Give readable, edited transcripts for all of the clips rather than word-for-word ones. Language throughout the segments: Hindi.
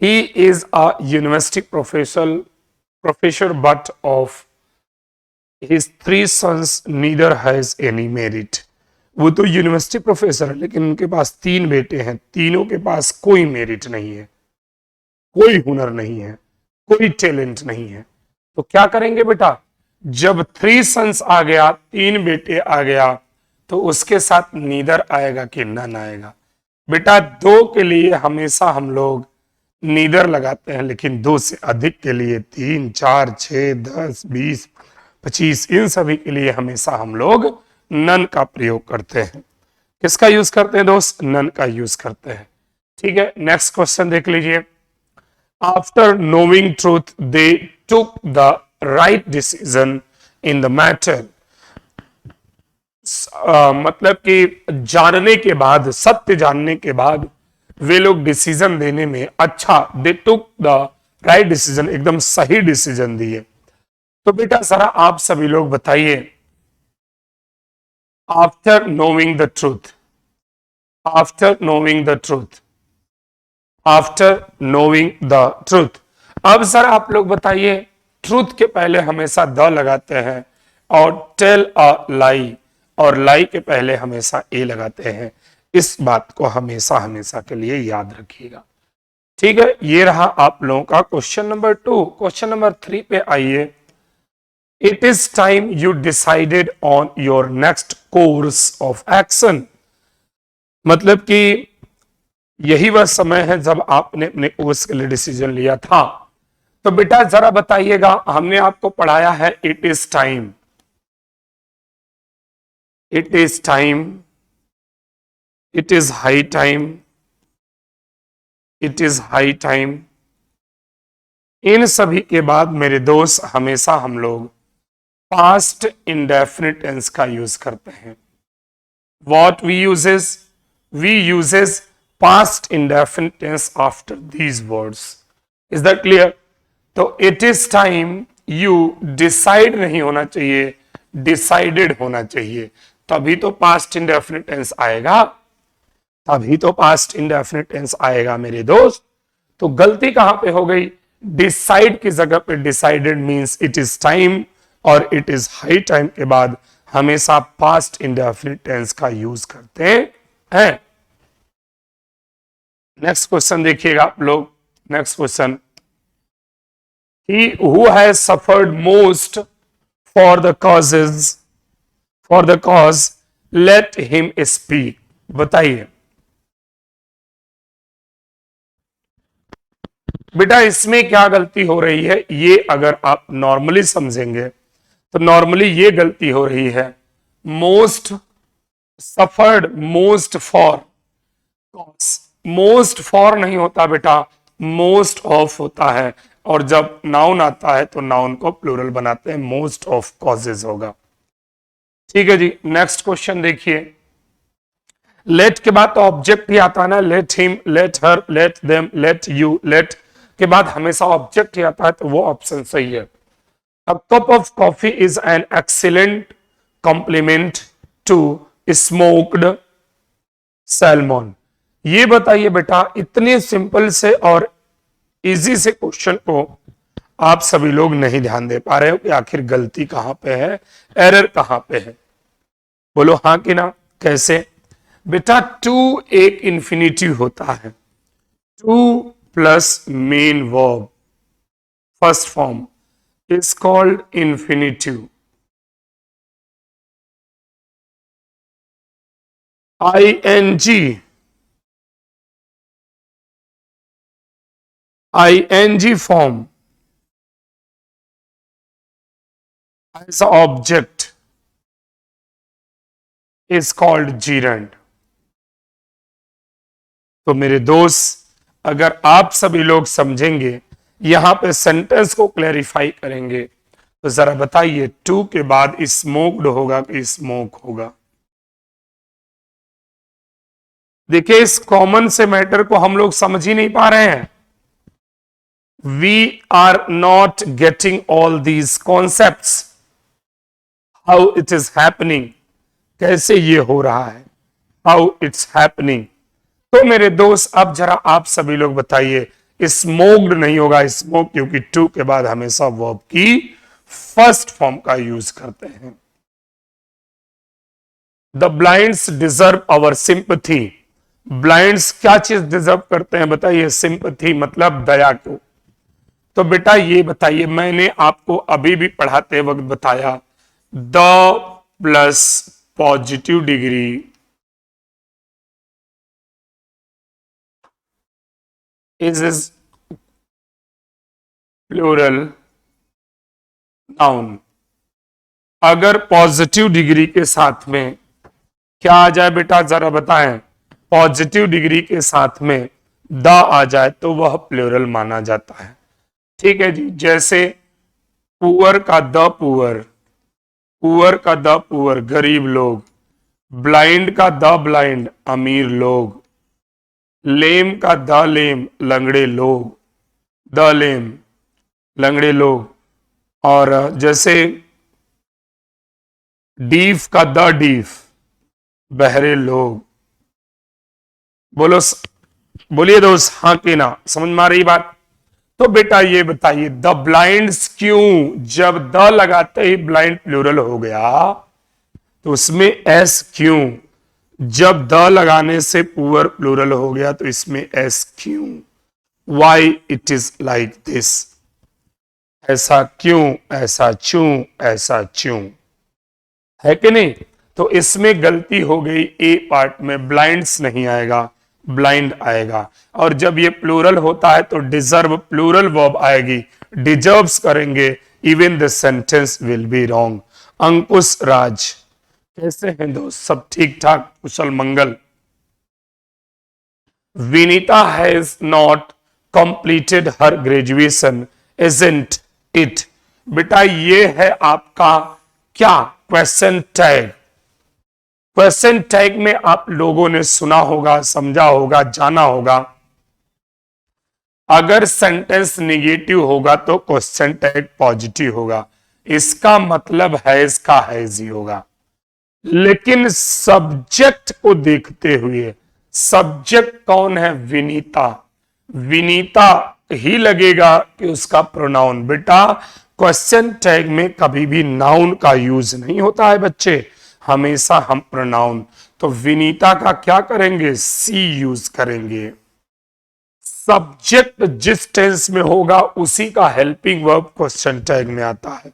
He is a university professor but of his 3 sons neither has any merit. वो तो यूनिवर्सिटी प्रोफेसर है लेकिन उनके पास 3 बेटे हैं, तीनों के पास कोई मेरिट नहीं है, कोई हुनर नहीं है, कोई टैलेंट नहीं है। तो क्या करेंगे बेटा, जब 3 सन्स आ गया, 3 बेटे आ गया, तो उसके साथ नीदर आएगा कि नन आएगा। बेटा 2 के लिए हमेशा हम लोग नीदर लगाते हैं, लेकिन 2 से अधिक के लिए 3, 4, 6, 10, 20, 25 इन सभी के लिए हमेशा हम लोग नन का प्रयोग करते हैं। किसका यूज करते हैं दोस्त? नन का यूज करते हैं। ठीक है, नेक्स्ट क्वेश्चन देख लीजिए। After knowing truth they took the right decision in the matter. मतलब कि जानने के बाद, सत्य जानने के बाद वे लोग डिसीजन देने में अच्छा, दे टुक द राइट डिसीजन, एकदम सही डिसीजन दिए। तो बेटा जरा आप सभी लोग बताइए, after knowing the truth, after knowing the truth, after knowing the truth. अब सर आप लोग बताइए, ट्रूथ के पहले हमेशा द लगाते हैं, और टेल अ लाई, और लाई के पहले हमेशा ए लगाते हैं। इस बात को हमेशा हमेशा के लिए याद रखिएगा। ठीक है, ये रहा आप लोगों का क्वेश्चन नंबर 2। क्वेश्चन नंबर 3 पे आइए। It is time you decided on your next course of action. मतलब कि यही वह समय है जब आपने अपने कोर्स के लिए डिसीजन लिया था। तो बेटा जरा बताइएगा, हमने आपको पढ़ाया है it is time, it is time, it is high time, it is high time. इन सभी के बाद मेरे दोस्त हमेशा हम लोग पास्ट इंडेफिनिट टेंस का यूज करते हैं। What we uses, we uses past indefinite tense after these words. Is that clear? तो it is time you decide नहीं होना चाहिए, डिसाइडेड होना चाहिए, तभी तो पास्ट इंडेफिनिट टेंस आएगा, तभी तो पास्ट इंडेफिनिट टेंस आएगा मेरे दोस्त। तो गलती कहां पे हो गई? डिसाइड की जगह पे decided means it is time, और इट इज हाई टाइम के बाद हमेशा पास्ट इंडेफिनिट टेंस का यूज करते हैं। नेक्स्ट क्वेश्चन देखिएगा आप लोग। Next question, he who has suffered most for the causes, for the cause, let him speak। बताइए बेटा इसमें क्या गलती हो रही है? ये अगर आप नॉर्मली समझेंगे तो नॉर्मली ये गलती हो रही है, most suffered, most for, most for नहीं होता बेटा, मोस्ट ऑफ होता है, और जब नाउन आता है तो नाउन को प्लूरल बनाते हैं, मोस्ट ऑफ कॉजेज होगा। ठीक है जी, नेक्स्ट क्वेश्चन देखिए। लेट के बाद तो ऑब्जेक्ट ही आता है ना, let him, let her, let them, let you, let के बाद हमेशा ऑब्जेक्ट ही आता है, तो वो ऑप्शन सही है। A cup of coffee is an excellent complement to smoked salmon। ये बताइए बेटा, इतने सिंपल से और इजी से क्वेश्चन को आप सभी लोग नहीं ध्यान दे पा रहे हो कि आखिर गलती कहां पे है, एरर कहां पे है? बोलो हाँ कि ना। कैसे बेटा? टू एक इंफिनिटिव होता है, two plus main verb, first form is called infinitive। ing form as an object is called gerund। तो मेरे दोस्त अगर आप सभी लोग समझेंगे, यहां पे सेंटेंस को क्लैरिफाई करेंगे, तो जरा बताइए टू के बाद स्मोक्ड होगा कि स्मोक होगा? देखिए इस कॉमन से मैटर को हम लोग समझ ही नहीं पा रहे हैं। We are not getting all these concepts, how it is happening, कैसे ये हो रहा है, हाउ इट्स हैपनिंग। तो मेरे दोस्त अब जरा आप सभी लोग बताइए, स्मोक्ड नहीं होगा, स्मोक क्योंकि टू के बाद हमेशा वर्ब की फर्स्ट फॉर्म का यूज करते हैं। The blinds deserve our sympathy. Blinds क्या चीज डिजर्व करते हैं बताइए? सिंपथी मतलब दया को। तो बेटा ये बताइए, मैंने आपको अभी भी पढ़ाते वक्त बताया the plus positive degree is plural noun. अगर पॉजिटिव डिग्री के साथ में क्या आ जाए बेटा, जरा बताएं? पॉजिटिव डिग्री के साथ में द आ जाए तो वह प्लूरल माना जाता है। ठीक है जी, जैसे पुअर का द पुअर, पुअर का द पुअर गरीब लोग, ब्लाइंड का द ब्लाइंड अमीर लोग, लेम का द लेम लंगड़े लोग, द लेम लंगड़े लोग, और जैसे डीफ का द डीफ बहरे लोग। बोलिए दोस्त, हाँ कि ना? समझ में आ रही बात? तो बेटा ये बताइए, द ब्लाइंड्स क्यों, जब द लगाते ही ब्लाइंड प्लूरल हो गया तो उसमें एस क्यों? जब द लगाने से पुअर प्लूरल हो गया तो इसमें एस क्यों? Why it is like this? ऐसा क्यों, ऐसा क्यों, ऐसा क्यों, है कि नहीं? तो इसमें गलती हो गई, ए पार्ट में ब्लाइंड्स नहीं आएगा, ब्लाइंड आएगा। और जब ये प्लूरल होता है तो डिजर्व प्लूरल वर्ब आएगी, डिजर्व्स करेंगे, even the sentence will be wrong. Ankush Raj कैसे हैं दोस्त? सब ठीक ठाक, कुशल मंगल? Vinita has not completed her graduation isn't it? बेटा ये है आपका क्या? Question tag. क्वेश्चन टैग में आप लोगों ने सुना होगा, समझा होगा, जाना होगा, अगर सेंटेंस निगेटिव होगा तो क्वेश्चन टैग पॉजिटिव होगा, इसका मतलब हैज का हैज ही होगा। लेकिन सब्जेक्ट को देखते हुए, सब्जेक्ट कौन है? विनीता, विनीता ही लगेगा कि उसका प्रोनाउन। बेटा क्वेश्चन टैग में कभी भी नाउन का यूज नहीं होता है बच्चे, हमेशा हम प्रोनाउन। तो विनीता का क्या करेंगे? सी यूज करेंगे। सब्जेक्ट जिस टेंस में होगा उसी का हेल्पिंग वर्ब क्वेश्चन टैग में आता है।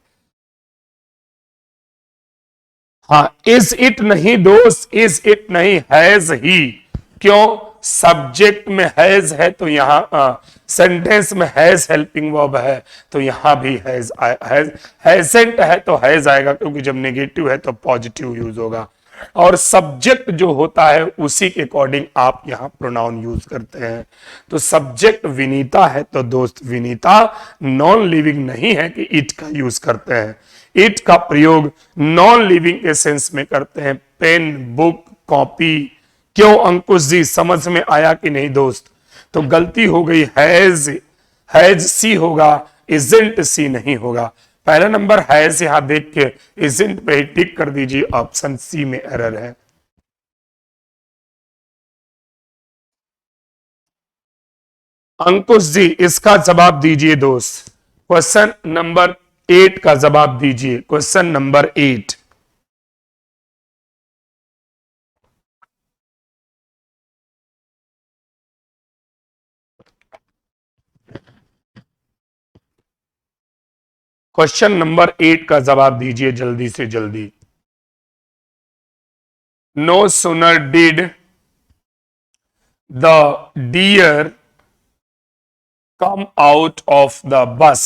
हाँ, इज इट नहीं दोस्त, इज इट नहीं, हैज ही। क्यों? सब्जेक्ट में हैज है तो यहां सेंटेंस में हैज हेल्पिंग वर्ब है तो यहां भी हैज, हैजेंट है तो हैज आएगा, क्योंकि जब नेगेटिव है तो पॉजिटिव यूज होगा। और सब्जेक्ट जो होता है उसी के अकॉर्डिंग आप यहां प्रोनाउन यूज करते हैं। तो सब्जेक्ट विनीता है तो दोस्त विनीता नॉन लिविंग नहीं है कि इट का यूज करते हैं। इट का प्रयोग नॉन लिविंग के सेंस में करते हैं, पेन, बुक, कॉपी। क्यों अंकुश जी, समझ में आया कि नहीं दोस्त? तो गलती हो गई, हैज सी होगा, इजंट सी नहीं होगा। पहला नंबर हैज यहां देख के इजंट पे ही टिक कर दीजिए, ऑप्शन सी में एरर है। अंकुश जी इसका जवाब दीजिए दोस्त, क्वेश्चन नंबर 8 का जवाब दीजिए, क्वेश्चन नंबर 8। क्वेश्चन नंबर 8 का जवाब दीजिए जल्दी से जल्दी। No sooner did the deer come out of the bus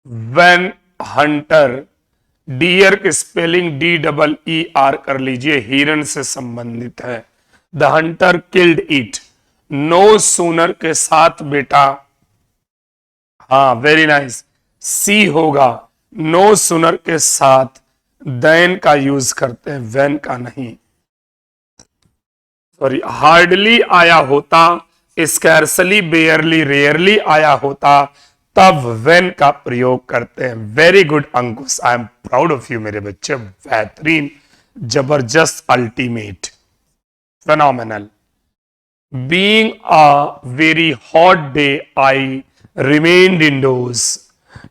when hunter, deer की स्पेलिंग DEER कर लीजिए, हिरन से संबंधित है। The hunter killed it. No sooner के साथ बेटा, हाँ वेरी नाइस, सी होगा। नो सूनर के साथ देन का यूज करते हैं, वेन का नहीं। सॉरी, हार्डली आया होता, स्कैर्सली, बेयरली, रेयरली आया होता, तब वेन का प्रयोग करते हैं। Very good Ankush, I am proud of you मेरे बच्चे, बेहतरीन, जबरदस्त, ultimate, phenomenal. Being a very hot day I remained indoors.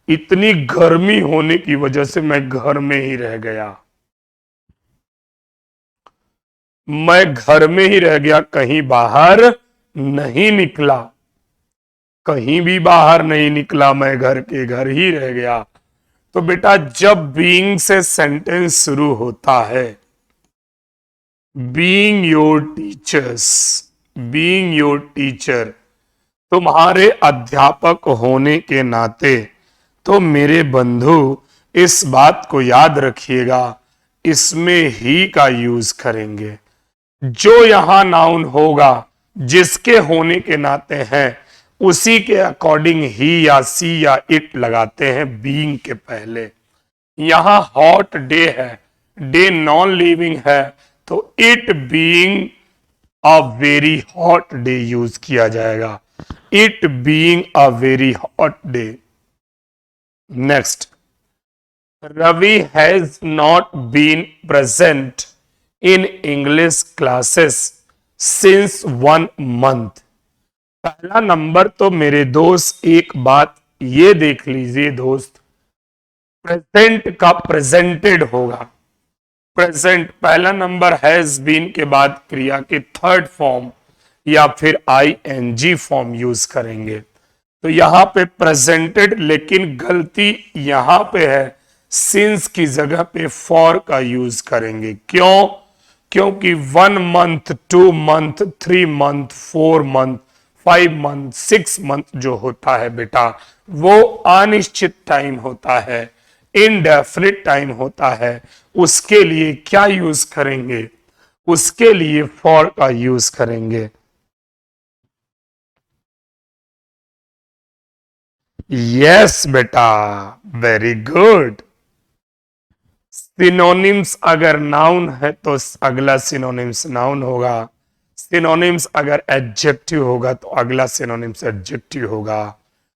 इतनी गर्मी होने की वजह से मैं घर में ही रह गया। मैं घर में ही रह गया, कहीं बाहर नहीं निकला। कहीं भी बाहर नहीं निकला, मैं घर के घर ही रह गया। तो बेटा जब बीइंग से सेंटेंस शुरू होता है, being your teachers, being your teacher, तुम्हारे अध्यापक होने के नाते, तो मेरे बंधु इस बात को याद रखिएगा, इसमें ही का यूज करेंगे। जो यहां नाउन होगा, जिसके होने के नाते हैं, उसी के अकॉर्डिंग ही या सी या इट लगाते हैं बीइंग के पहले। यहां हॉट डे है, डे नॉन लिविंग है, तो it being a very hot day use किया जाएगा। It being a very hot day. Next, Ravi has not been present in English classes since 1 month। पहला नंबर तो मेरे दोस्त एक बात ये देख लीजिए दोस्त, प्रेजेंट का प्रेजेंटेड होगा। प्रेजेंट पहला नंबर हैज बीन के बाद क्रिया के थर्ड फॉर्म या फिर आईएनजी फॉर्म यूज करेंगे। तो यहां पे प्रेजेंटेड, लेकिन गलती यहां पे है, सिंस की जगह पे फॉर का यूज करेंगे। क्यों? क्योंकि 1 month, 2 month, 3 month, 4 month, 5 month, 6 month जो होता है बेटा, वो अनिश्चित टाइम होता है, इनडेफिनिट टाइम होता है। उसके लिए क्या यूज करेंगे? उसके लिए फॉर का यूज करेंगे। यस बेटा, वेरी गुड। सिनोनिम्स अगर नाउन है तो अगला सिनोनिम्स नाउन होगा। सिनोनिम्स अगर एडजेक्टिव होगा तो अगला सिनोनिम्स एडजेक्टिव होगा।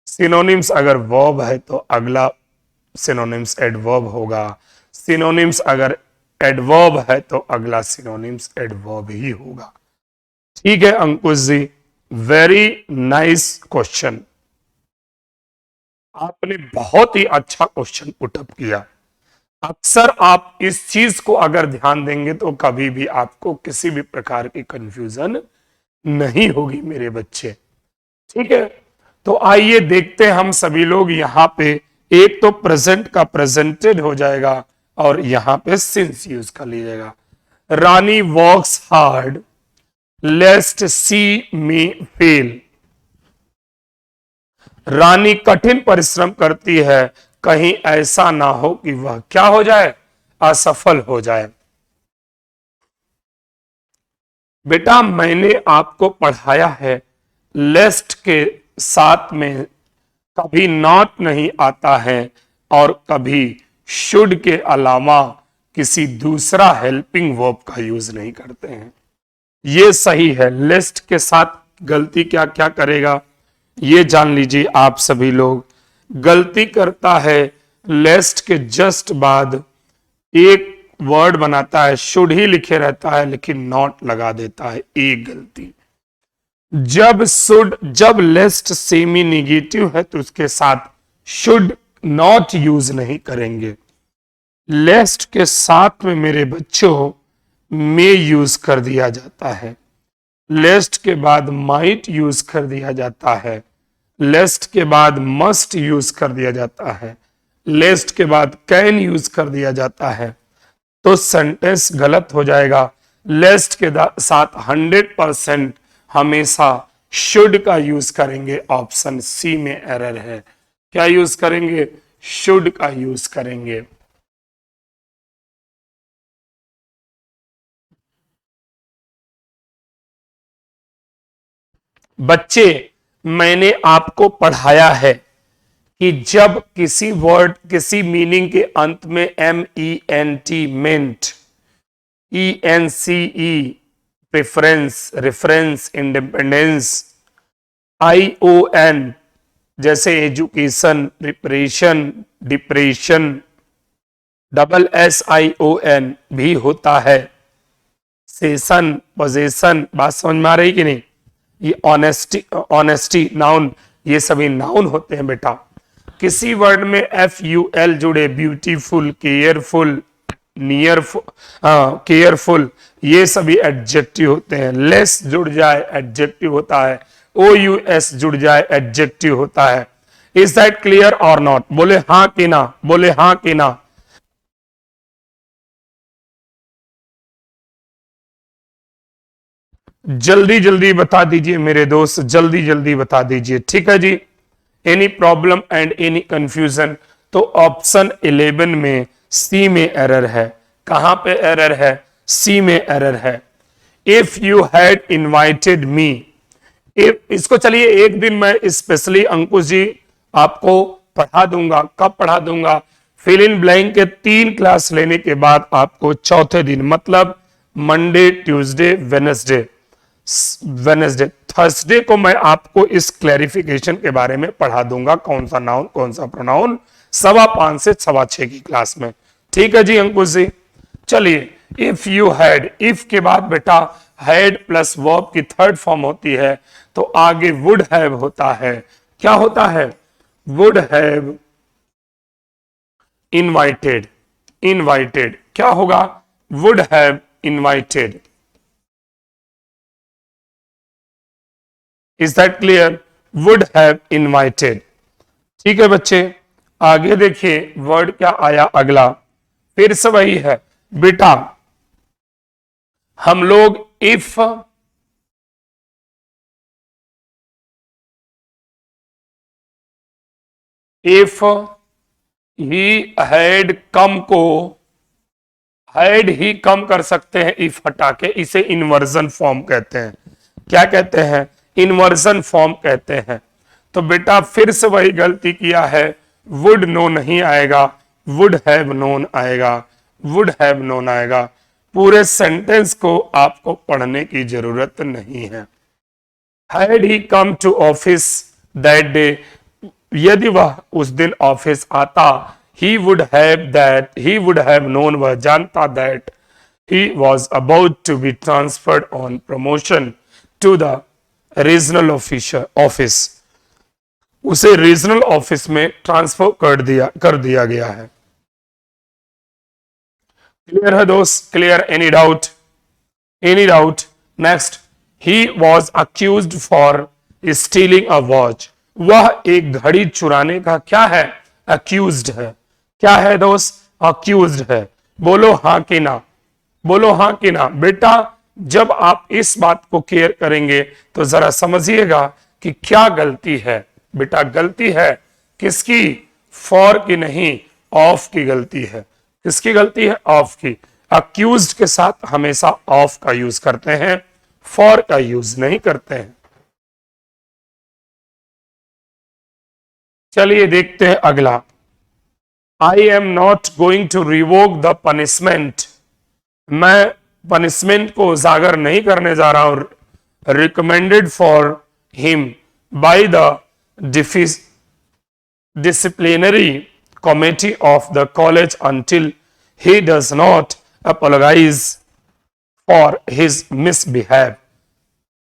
सिनोनिम्स अगर वर्ब है तो अगला सिनोनिम्स एडवर्ब होगा। सिनोनिम्स अगर एडवर्ब है तो अगला सिनोनिम्स एडवर्ब ही होगा। ठीक है अंकुश जी, वेरी नाइस क्वेश्चन। आपने बहुत ही अच्छा क्वेश्चन पुटअप किया। अक्सर आप इस चीज को अगर ध्यान देंगे तो कभी भी आपको किसी भी प्रकार की कंफ्यूजन नहीं होगी मेरे बच्चे। ठीक है, तो आइए देखते हैं हम सभी लोग। यहां पे एक तो प्रेजेंट का प्रेजेंटेड हो जाएगा और यहां पे सिंस यूज कर लीजिएगा। रानी वर्क्स हार्ड लेस्ट सी मी फेल। रानी कठिन परिश्रम करती है, कहीं ऐसा ना हो कि वह क्या हो जाए, असफल हो जाए। बेटा मैंने आपको पढ़ाया है, लेस्ट के साथ में कभी नॉट नहीं आता है और कभी शुड के अलावा किसी दूसरा हेल्पिंग वर्ब का यूज नहीं करते हैं। ये सही है। लिस्ट के साथ गलती क्या क्या करेगा ये जान लीजिए। आप सभी लोग गलती करता है, लेस्ट के जस्ट बाद एक वर्ड बनाता है, शुड ही लिखे रहता है लेकिन नॉट लगा देता है, एक गलती। जब लेस्ट सेमी निगेटिव है तो उसके साथ शुड नॉट यूज नहीं करेंगे। लेस्ट के साथ में मेरे बच्चों में यूज कर दिया जाता है। लेस्ट के बाद माइट यूज कर दिया जाता है। लेस्ट के बाद मस्ट यूज कर दिया जाता है। लेस्ट के बाद कैन यूज कर दिया जाता है, तो सेंटेंस गलत हो जाएगा। लेस्ट के साथ 100% हमेशा शुड का यूज करेंगे। ऑप्शन सी में एरर है। क्या यूज करेंगे? शुड का यूज करेंगे। बच्चे मैंने आपको पढ़ाया है कि जब किसी वर्ड किसी मीनिंग के अंत में MENT मेंट, ENCE preference, reference, independence, ION जैसे एजुकेशन, रिप्रेशन, डिप्रेशन, SSION भी होता है, सेशन, पोजेशन। बात समझ में आ रही कि नहीं? ये ऑनेस्टी, ऑनेस्टी नाउन, ये सभी नाउन होते हैं बेटा। किसी वर्ड में FUL जुड़े, ब्यूटीफुल, केयरफुल, नियरफुल, केयरफुल, ये सभी एडजेक्टिव होते हैं। लेस जुड़ जाए एडजेक्टिव होता है, OUS जुड़ जाए एडजेक्टिव होता है। इज दैट क्लियर और नॉट? बोले हाँ कि ना, बोले हाँ कि ना। जल्दी जल्दी बता दीजिए मेरे दोस्त, जल्दी जल्दी बता दीजिए, ठीक है जी। Any problem and any confusion? तो ऑप्शन 11 में सी में एरर है। कहां पे एरर है? सी में एरर है। इफ यू हैड इन्वाइटेड मी, इसको चलिए एक दिन मैं स्पेशली अंकुश जी आपको पढ़ा दूंगा। कब पढ़ा दूंगा? फिल इन ब्लैंक के 3 क्लास लेने के बाद आपको चौथे दिन, मतलब Monday, Tuesday, Wednesday, Wednesday, Thursday को मैं आपको इस क्लैरिफिकेशन के बारे में पढ़ा दूंगा, कौन सा नाउन कौन सा प्रोनाउन, 5:15 से 6:15 की क्लास में। ठीक है जी अंकुश जी। चलिए, इफ यू हैड, इफ के बाद बेटा हैड प्लस वर्ब की थर्ड फॉर्म होती है, तो आगे वुड हैव होता है। क्या होता है? वुड हैव इनवाइटेड, इनवाइटेड क्या होगा? Would have invited. Is that clear? Would have invited. ठीक है बच्चे, आगे देखिए वर्ड क्या आया अगला, फिर से वही है बेटा। हम लोग इफ ही हैड कम को हैड ही कम कर सकते हैं, इफ हटा के। इसे इन्वर्जन फॉर्म कहते हैं। क्या कहते हैं? इन्वर्जन फॉर्म कहते हैं। तो बेटा फिर से वही गलती किया है, वुड नो नहीं आएगा, वुड हैव नोन आएगा, वुड हैव नोन आएगा। पूरे सेंटेंस को आपको पढ़ने की जरूरत नहीं है। Had he come to office that day, यदि वह उस दिन ऑफिस आता, he would have that, he would have known, वह जानता that he was about to be transferred on promotion to the regional office, उसे रीजनल ऑफिस में ट्रांसफर कर दिया गया है। क्लियर है दोस्त? Clear? Any doubt? Any doubt? Next, he was accused for stealing a watch, वह एक घड़ी चुराने का क्या है? अक्यूज्ड है। क्या है दोस्त? अक्यूज्ड है। बोलो हाँ कि ना, बोलो हाँ कि ना। बेटा जब आप इस बात को केयर करेंगे तो जरा समझिएगा कि क्या गलती है। बेटा गलती है किसकी? फॉर की नहीं, ऑफ की गलती है। किसकी गलती है? ऑफ की। अक्यूज्ड के साथ हमेशा ऑफ का यूज करते हैं, फॉर का यूज नहीं करते हैं। चलिए देखते हैं अगला। I am not going to revoke the punishment, मैं पनिशमेंट को उजागर नहीं करने जा रहा हूं। Recommended for him by the disciplinary committee of the college until he does not apologise for his misbehave,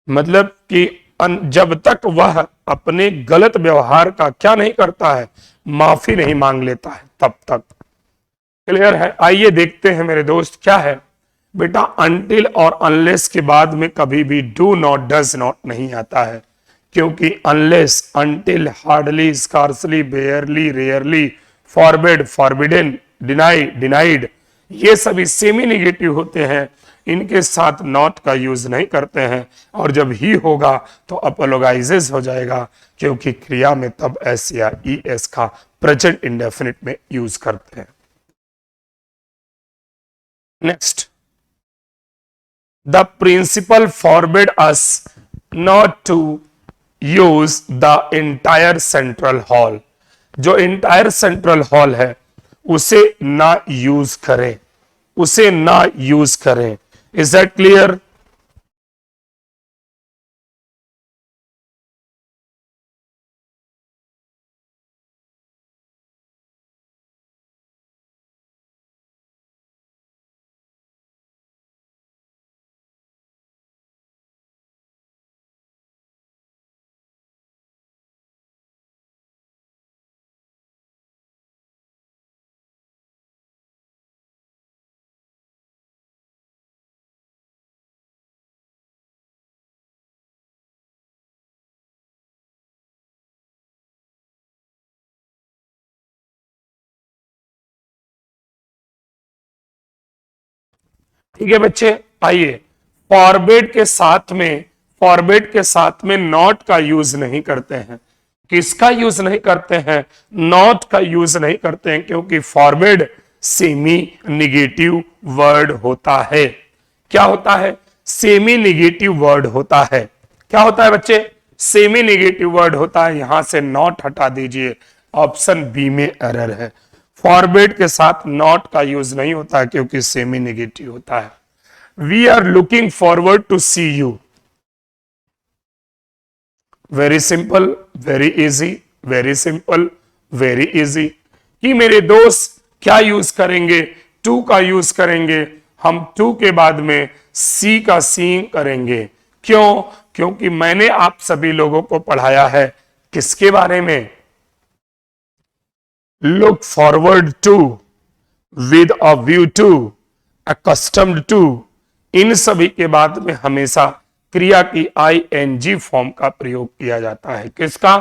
मतलब कि जब तक वह अपने गलत व्यवहार का क्या नहीं करता है, माफी नहीं मांग लेता है, तब तक। क्लियर है? आइए देखते हैं मेरे दोस्त क्या है। बेटा अनटिल और अनलेस के बाद में कभी भी डू नॉट, डज नॉट नहीं आता है, क्योंकि unless, until, hardly, scarcely, बेयरली, rarely, forbid, forbidden, deny, denied, ये सभी सेमी निगेटिव होते हैं। इनके साथ नॉट का यूज नहीं करते हैं, और जब ही होगा तो अपोलोगाइजेस हो जाएगा, क्योंकि क्रिया में तब एस या ई एस का प्रेजेंट इंडेफिनिट में यूज करते हैं। Next, the principal forbade us not to use the entire central hall, जो entire central hall है उसे ना यूज करें, उसे ना यूज करें। Is that clear? ठीक है बच्चे, आइए फॉरवर्ड के साथ में नॉट का यूज नहीं करते हैं। किसका यूज नहीं करते हैं? नॉट का यूज नहीं करते हैं, क्योंकि फॉरवर्ड सेमी निगेटिव वर्ड होता है। क्या होता है? सेमी निगेटिव वर्ड होता है। क्या होता है बच्चे? सेमी निगेटिव वर्ड होता है। यहां से नॉट हटा दीजिए, ऑप्शन बी में एरर है। फॉरवर्ड के साथ नॉट का यूज नहीं होता है, क्योंकि सेमी निगेटिव होता है। We are looking forward to see you. Very simple, very easy, very simple, very easy. कि मेरे दोस्त क्या यूज करेंगे? टू का यूज करेंगे। हम टू के बाद में सी का सीइंग करेंगे। क्यों? क्योंकि मैंने आप सभी लोगों को पढ़ाया है किसके बारे में? Look forward to, with a view to, accustomed to. इन सभी के बाद में हमेशा क्रिया की आईएनजी फॉर्म का प्रयोग किया जाता है। किसका?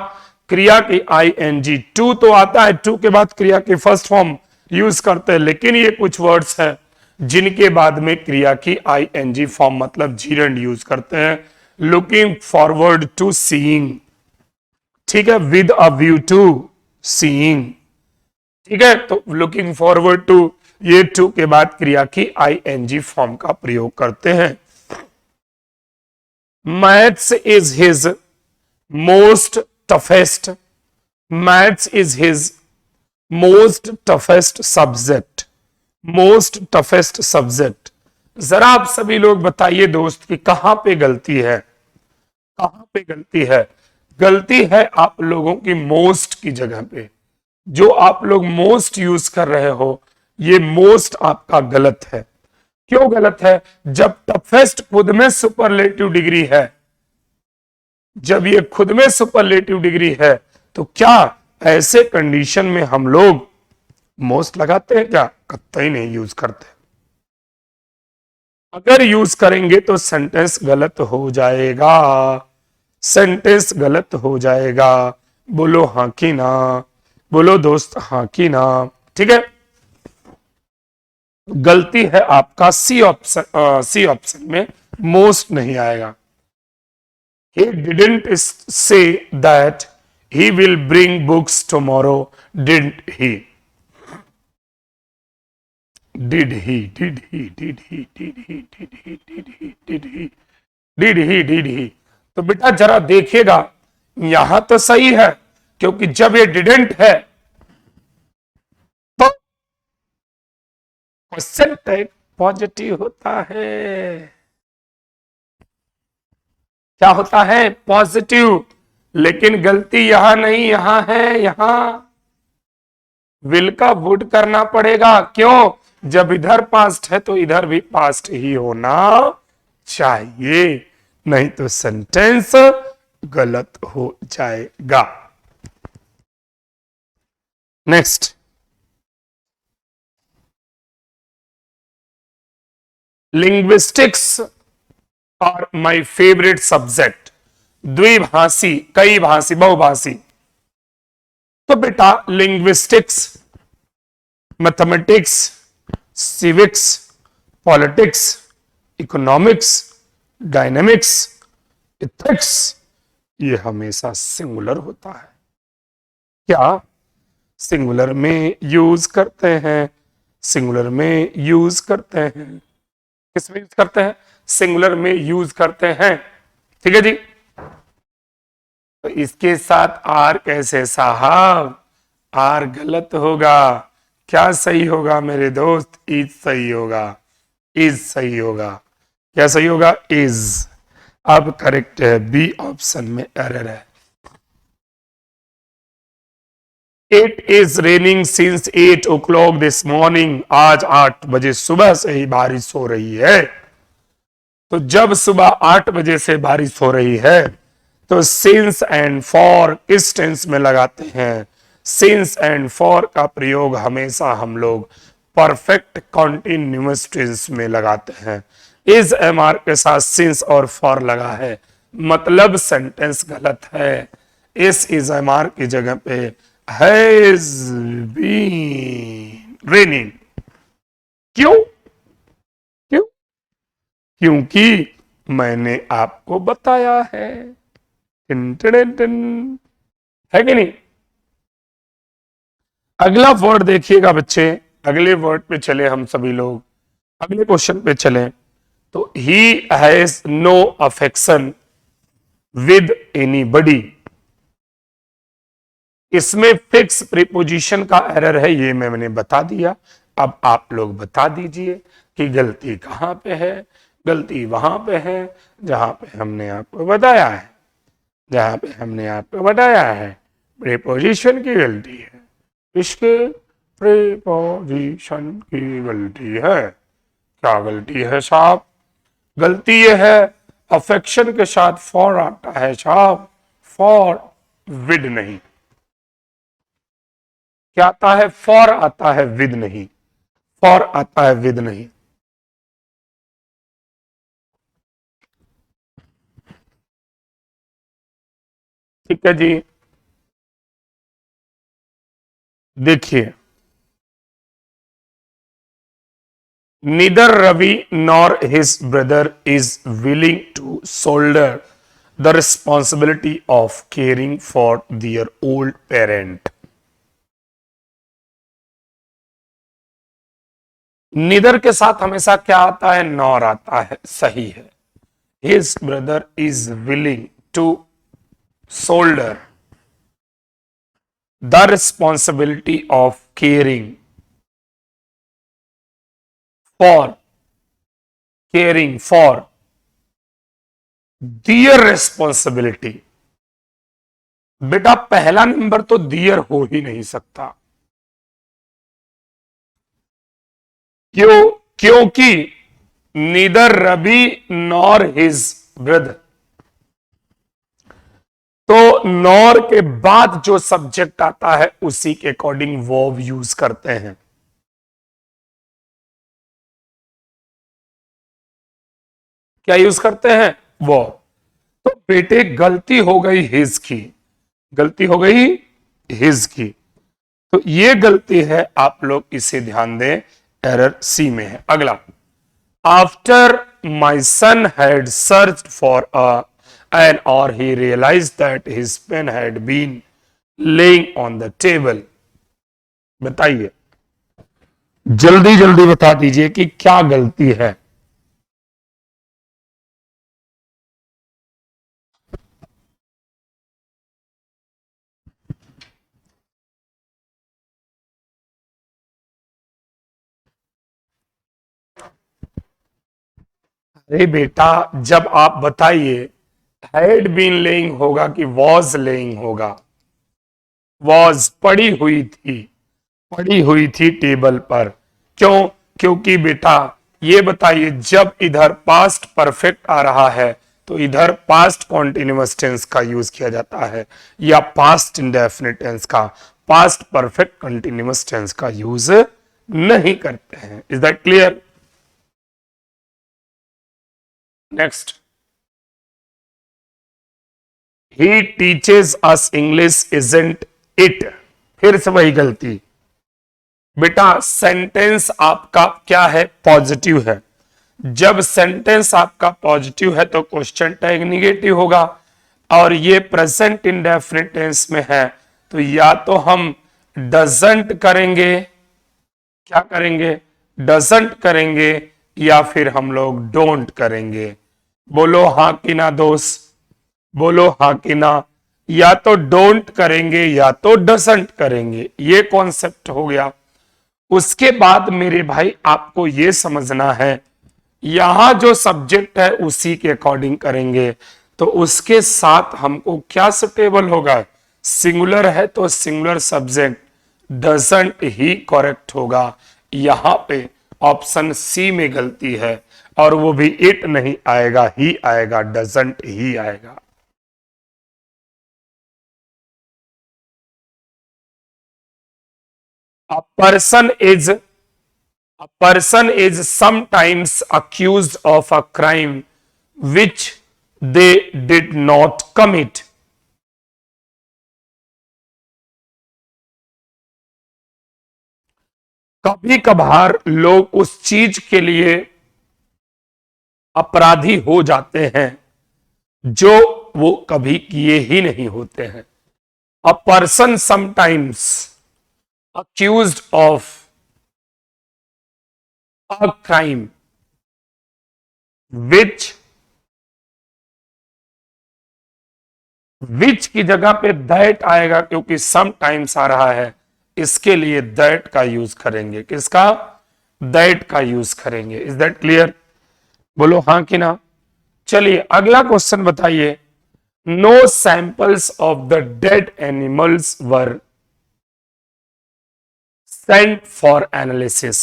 क्रिया की आईएनजी। टू तो आता है, टू के बाद क्रिया की फर्स्ट फॉर्म यूज करते हैं, लेकिन ये कुछ वर्ड्स हैं जिनके बाद में क्रिया की आईएनजी फॉर्म मतलब जीरंड यूज करते हैं। लुकिंग फॉरवर्ड टू सीइंग, ठीक है, with a view to seeing, ठीक है। तो लुकिंग फॉरवर्ड टू, ये टू के बाद क्रिया की आईएनजी फॉर्म का प्रयोग करते हैं। Maths is his most toughest, maths is his most toughest subject, most toughest subject. जरा आप सभी लोग बताइए दोस्त कि कहां पे गलती है? कहां पे गलती है? गलती है आप लोगों की मोस्ट की जगह पे। जो आप लोग मोस्ट यूज कर रहे हो, ये मोस्ट आपका गलत है। क्यों गलत है? जब टफेस्ट खुद में सुपरलेटिव डिग्री है, जब ये खुद में सुपरलेटिव डिग्री है, तो क्या ऐसे कंडीशन में हम लोग मोस्ट लगाते हैं? क्या? कतई नहीं यूज करते। अगर यूज करेंगे तो सेंटेंस गलत हो जाएगा, सेंटेंस गलत हो जाएगा। बोलो हाँ कि ना? बोलो दोस्त हाँ कि ना? ठीक है, गलती है आपका सी ऑप्शन, सी ऑप्शन में मोस्ट नहीं आएगा। He didn't say that he will bring books tomorrow, didn't he? Did he? Did he? Did he? Did he? Did he? Did he? Did he? Did he? Did he? तो बेटा जरा देखिएगा, यहां तो सही है, क्योंकि जब ये डिडेंट है तो क्वेश्चन टाइप पॉजिटिव होता है। क्या होता है? पॉजिटिव। लेकिन गलती यहां नहीं, यहां है, यहां विल का वुड करना पड़ेगा। क्यों? जब इधर पास्ट है तो इधर भी पास्ट ही होना चाहिए, नहीं तो सेंटेंस गलत हो जाएगा। Next, linguistics are my favourite subject. द्विभाषी, कई भाषी, बहुभाषी। तो बेटा linguistics, mathematics, civics, politics, economics, dynamics, ethics, ये हमेशा सिंगुलर होता है। क्या? सिंगुलर में यूज करते हैं, सिंगुलर में यूज करते हैं। किस में यूज करते हैं? सिंगुलर में यूज करते हैं। ठीक है जी। तो इसके साथ आर कैसे साहब? आर गलत होगा। क्या सही होगा मेरे दोस्त? इज सही होगा, इज सही होगा। क्या सही होगा? इज। अब करेक्ट है, बी ऑप्शन में एरर है। It is raining since 8 o'clock this morning. आज 8 बजे सुबह से ही बारिश हो रही है। तो जब सुबह 8 बजे से बारिश हो रही है तो सिंस एंड फॉर किस टेंस में लगाते हैं? सिंस एंड फॉर का प्रयोग हमेशा हम लोग परफेक्ट कॉन्टिन्यूअस टेंस में लगाते हैं। इज एमआर के साथ सिंस और फॉर लगा है, मतलब सेंटेंस गलत है। इस इज एमआर की जगह पे हैज बीन रेनिंग। क्यों? क्यों? क्योंकि मैंने आपको बताया है। Tin tin tin. है कि नहीं? अगला वर्ड देखिएगा बच्चे, अगले वर्ड पे चले हम सभी लोग, अगले क्वेश्चन पे चले। तो he has no affection with anybody. इसमें फिक्स प्रीपोजिशन का एरर है, ये मैंने बता दिया। अब आप लोग बता दीजिए कि गलती कहां पे है। गलती वहां पे है जहां पे हमने आपको बताया है, जहां पे हमने आपको बताया है प्रीपोजिशन की गलती है। इसके प्रीपोजिशन की गलती है। क्या गलती है साहब? गलती यह है अफेक्शन के साथ फॉर आता है साहब, फॉर विद नहीं। क्या आता है? फॉर आता है, विद नहीं। फॉर आता है, विद नहीं। ठीक है जी। देखिए, neither Ravi nor his brother is willing to shoulder the responsibility of caring for their old parent. निदर के साथ हमेशा क्या आता है? नॉर आता है, सही है। His brother is willing to shoulder the responsibility of caring for, caring for their responsibility. बेटा पहला नंबर तो दियर हो ही नहीं सकता। क्यों? क्योंकि neither Ravi nor his brother. तो नॉर के बाद जो सब्जेक्ट आता है उसी के अकॉर्डिंग वर्ब यूज करते हैं। क्या यूज करते हैं? वर्ब। तो बेटे गलती हो गई हिज की, गलती हो गई हिज की। तो ये गलती है, आप लोग इसे ध्यान दें, एरर सी में है। अगला, after my son had search for an hour he realise that his pen had been lying on the table. बताइए, जल्दी जल्दी बता दीजिए कि क्या गलती है। अरे बेटा, जब आप बताइए हैड बीन लेइंग होगा कि वॉज लेइंग होगा? वॉज पड़ी हुई थी, पड़ी हुई थी टेबल पर। क्यों? क्योंकि बेटा ये बताइए, जब इधर पास्ट परफेक्ट आ रहा है तो इधर पास्ट कॉन्टिन्यूअस टेंस का यूज किया जाता है, या पास्ट इंडेफिनिट टेंस का। पास्ट परफेक्ट कंटिन्यूअस टेंस का यूज नहीं करते हैं। Is that clear? Next, he teaches us English isn't it. फिर से वही गलती। बेटा सेंटेंस आपका क्या है? पॉजिटिव है। जब सेंटेंस आपका पॉजिटिव है तो क्वेश्चन टैग निगेटिव होगा, और ये प्रेजेंट इंडेफिनिट टेंस में है, तो या तो हम डजंट करेंगे, क्या करेंगे? डजंट करेंगे, या फिर हम लोग डोंट करेंगे। बोलो हाँ कि ना दोस्त, बोलो हाँ कि ना। या तो डोंट करेंगे या तो डजंट करेंगे, ये कॉन्सेप्ट हो गया। उसके बाद मेरे भाई आपको यह समझना है, यहां जो सब्जेक्ट है उसी के अकॉर्डिंग करेंगे। तो उसके साथ हमको क्या सुटेबल होगा? सिंगुलर है तो singular subject, doesn't he correct होगा। यहां पे ऑप्शन सी में गलती है, और वो भी इट नहीं आएगा, ही आएगा, डजंट ही आएगा। A person is, a person is sometimes accused of a crime which they did not commit. कभी कभार लोग उस चीज के लिए अपराधी हो जाते हैं जो वो कभी किए ही नहीं होते हैं। A person sometimes accused of a crime which की जगह पे दैट आएगा, क्योंकि सम टाइम्स आ रहा है, इसके लिए दैट का यूज करेंगे। किसका? दैट का यूज करेंगे। Is that clear? बोलो हाँ कि ना। चलिए अगला क्वेश्चन बताइए। No samples of the dead animals were sent for analysis.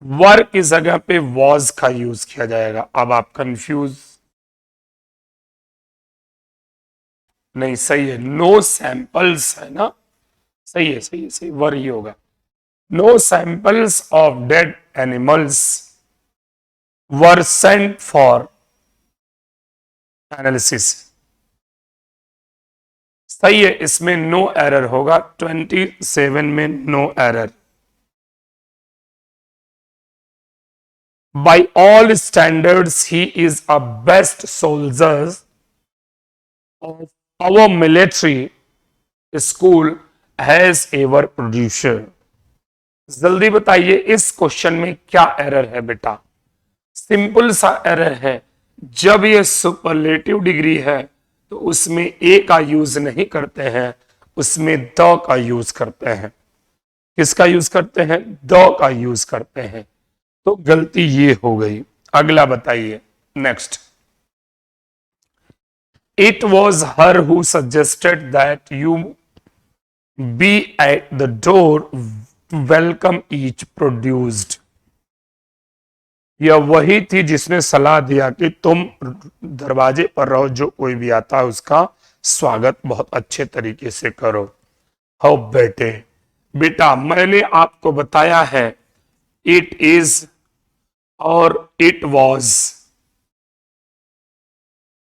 Were की जगह पे वॉज का यूज किया जाएगा। अब आप कंफ्यूज नहीं? सही है, नो सैंपल्स है ना। सही है, सही है, सही, वर ही होगा। No samples of dead animals were sent for analysis. सही है, इसमें नो एरर होगा। 27 में no error. By all standards he is a best soldier of our military school has ever producer. जल्दी बताइए इस क्वेश्चन में क्या एरर है बेटा? सिंपल सा एरर है। जब ये सुपरलेटिव डिग्री है तो उसमें ए का यूज नहीं करते हैं, उसमें द का यूज करते हैं। किसका यूज करते हैं? द का यूज करते हैं। तो गलती ये हो गई। अगला बताइए next. It was her who suggested that you be at the door welcome each produced. यह वही थी जिसने सलाह दिया कि तुम दरवाजे पर रहो, जो कोई भी आता है उसका स्वागत बहुत अच्छे तरीके से करो। हो बेटे, बेटा मैंने आपको बताया है इट इज और it was.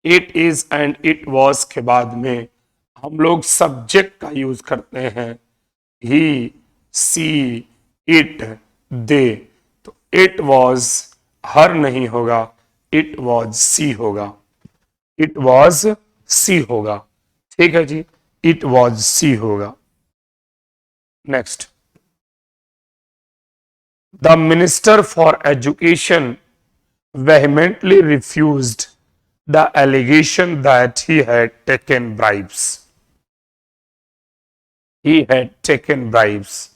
It is and it was के बाद में हम लोग सब्जेक्ट का यूज करते हैं। ही, सी, इट, दे। तो इट वॉज हर नहीं होगा, इट वॉज सी होगा। इट वॉज सी होगा। ठीक है जी, इट वॉज सी होगा। Next. The minister for education vehemently refused the allegation that he had taken bribes. He had taken bribes.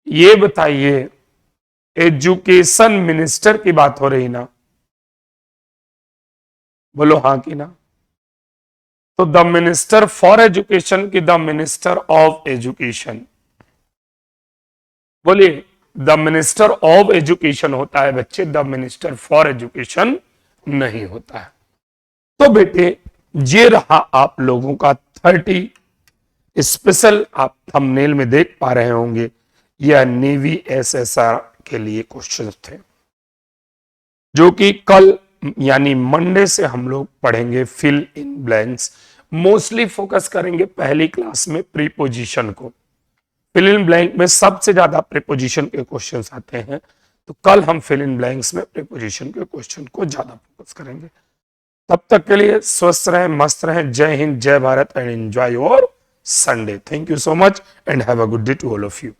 ये बताइए, एजुकेशन मिनिस्टर की बात हो रही ना? बोलो हाँ कि ना। तो द मिनिस्टर फॉर एजुकेशन की द मिनिस्टर ऑफ एजुकेशन? बोलिए, द मिनिस्टर ऑफ एजुकेशन होता है बच्चे, द मिनिस्टर फॉर एजुकेशन नहीं होता है। तो बेटे ये रहा आप लोगों का 30 स्पेशल। आप थंबनेल में देख पा रहे होंगे, यह नेवी एसएसआर के लिए क्वेश्चन थे, जो कि कल यानी मंडे से हम लोग पढ़ेंगे fill in blanks. Mostly focus करेंगे पहली क्लास में प्रीपोजिशन को। फिल इन ब्लैंक में सबसे ज्यादा प्रीपोजिशन के क्वेश्चंस आते हैं, तो कल हम फिल इन ब्लैंक्स में प्रीपोजिशन के क्वेश्चन को ज्यादा फोकस करेंगे। तब तक के लिए स्वस्थ रहें, मस्त रहें। जय हिंद, जय Bharat and enjoy your Sunday. Thank you so much and have a good day to all of you.